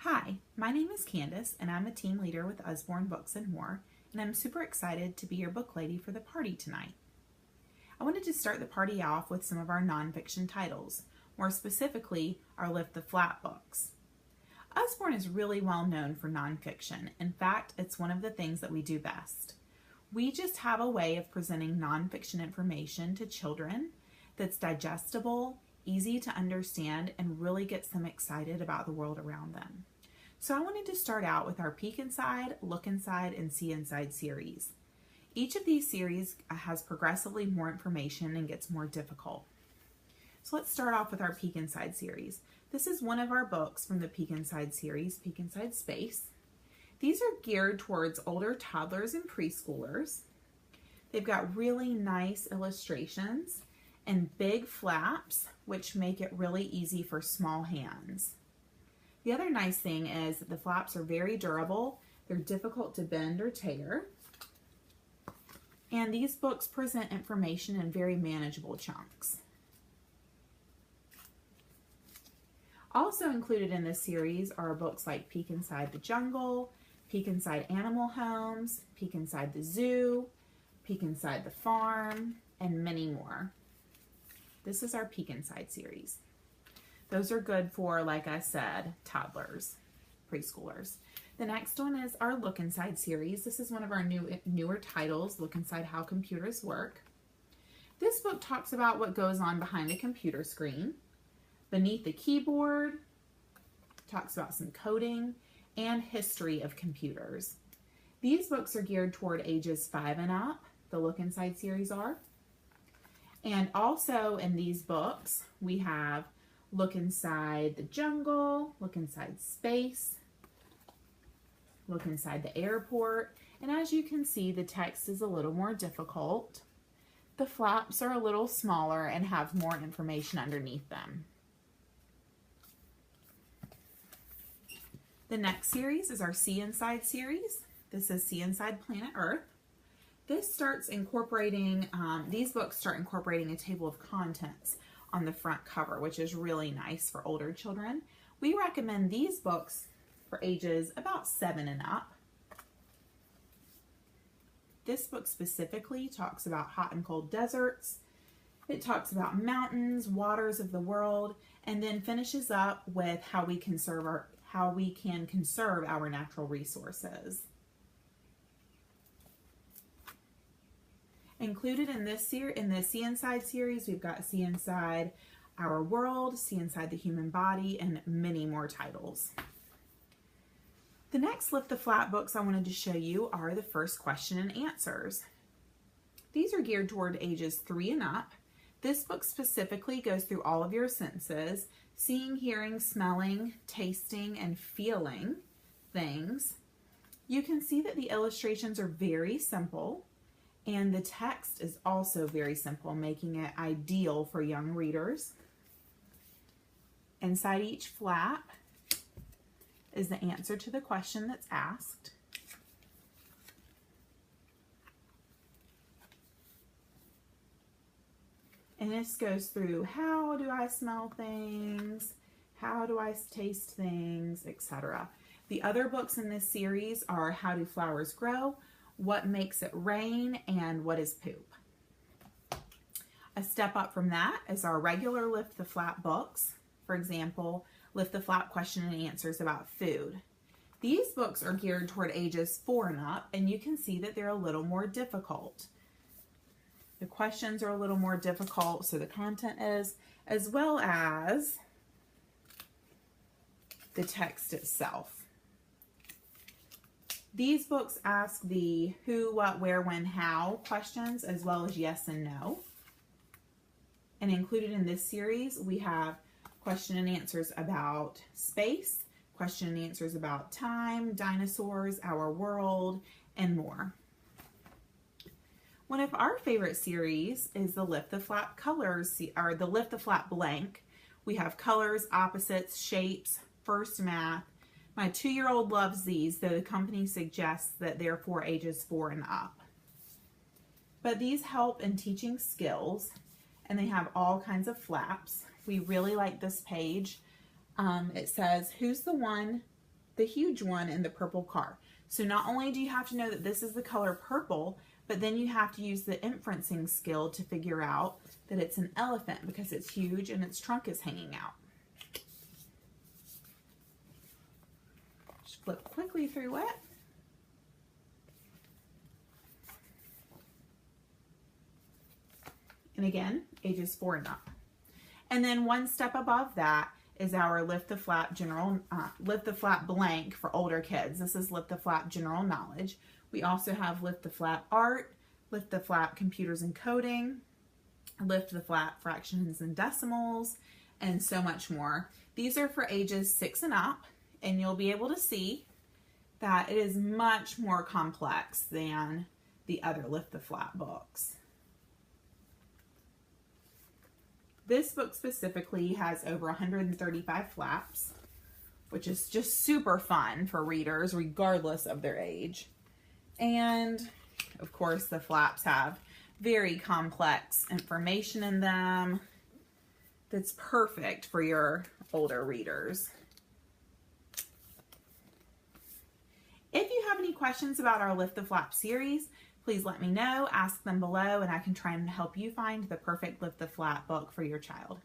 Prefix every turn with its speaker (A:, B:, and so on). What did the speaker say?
A: Hi, my name is Candace and I'm a team leader with Usborne Books and More, and I'm super excited to be your book lady for the party tonight. I wanted to start the party off with some of our nonfiction titles, more specifically our Lift the Flap books. Usborne is really well known for nonfiction. In fact, it's one of the things that we do best. We just have a way of presenting nonfiction information to children that's digestible, easy to understand, and really gets them excited about the world around them. So I wanted to start out with our Peek Inside, Look Inside, and See Inside series. Each of these series has progressively more information and gets more difficult. So let's start off with our Peek Inside series. This is one of our books from the Peek Inside series, Peek Inside Space. These are geared towards older toddlers and preschoolers. They've got really nice illustrations and big flaps, which make it really easy for small hands. The other nice thing is that the flaps are very durable. They're difficult to bend or tear. And these books present information in very manageable chunks. Also included in this series are books like Peek Inside the Jungle, Peek Inside Animal Homes, Peek Inside the Zoo, Peek Inside the Farm, and many more. This is our Peek Inside series. Those are good for, like I said, toddlers, preschoolers. The next one is our Look Inside series. This is one of our newer titles, Look Inside How Computers Work. This book talks about what goes on behind a computer screen, beneath the keyboard, talks about some coding, and history of computers. These books are geared toward ages 5 and up, the Look Inside series are. And also in these books, we have Look Inside the Jungle, Look Inside Space, Look Inside the Airport, and as you can see, the text is a little more difficult. The flaps are a little smaller and have more information underneath them. The next series is our See Inside series. This is See Inside Planet Earth. This starts incorporating, these books start incorporating a table of contents on the front cover, which is really nice for older children. We recommend these books for ages about 7 and up. This book specifically talks about hot and cold deserts. It talks about mountains, waters of the world, and then finishes up with how we can conserve our natural resources. Included in this in the See Inside series, we've got See Inside Our World, See Inside the Human Body, and many more titles. The next Lift the Flap books I wanted to show you are the First Question and Answers. These are geared toward ages 3 and up. This book specifically goes through all of your senses, seeing, hearing, smelling, tasting, and feeling things. You can see that the illustrations are very simple. And the text is also very simple, making it ideal for young readers. Inside each flap is the answer to the question that's asked. And this goes through how do I smell things, how do I taste things, etc. The other books in this series are How Do Flowers Grow, What Makes It Rain, and What is Poop. A step up from that is our regular Lift the Flap books. For example, Lift the Flap Question and Answers about food. These books are geared toward ages 4 and up, and you can see that they're a little more difficult. The questions are a little more difficult, so the content is, as well as the text itself. These books ask the who, what, where, when, how questions, as well as yes and no. And included in this series, we have question and answers about space, question and answers about time, dinosaurs, our world, and more. One of our favorite series is the Lift the Flap colors, or the Lift the Flap blank. We have colors, opposites, shapes, first math. My 2-year-old loves these, though the company suggests that they're for ages 4 and up. But these help in teaching skills, and they have all kinds of flaps. We really like this page. It says, who's the one the huge one in the purple car. So not only do you have to know that this is the color purple, but then you have to use the inferencing skill to figure out that it's an elephant because it's huge and its trunk is hanging out. Just flip quickly through it. And again, ages 4 and up. And then one step above that is our lift the flap blank for older kids. This is lift the flap general knowledge. We also have lift the flap art, lift the flap computers and coding, lift the flap fractions and decimals, and so much more. These are for ages 6 and up, and you'll be able to see that it is much more complex than the other lift the flap books. This book specifically has over 135 flaps, which is just super fun for readers regardless of their age. And of course the flaps have very complex information in them that's perfect for your older readers. If you have any questions about our Lift the Flap series, please let me know, ask them below, and I can try and help you find the perfect Lift the Flap book for your child.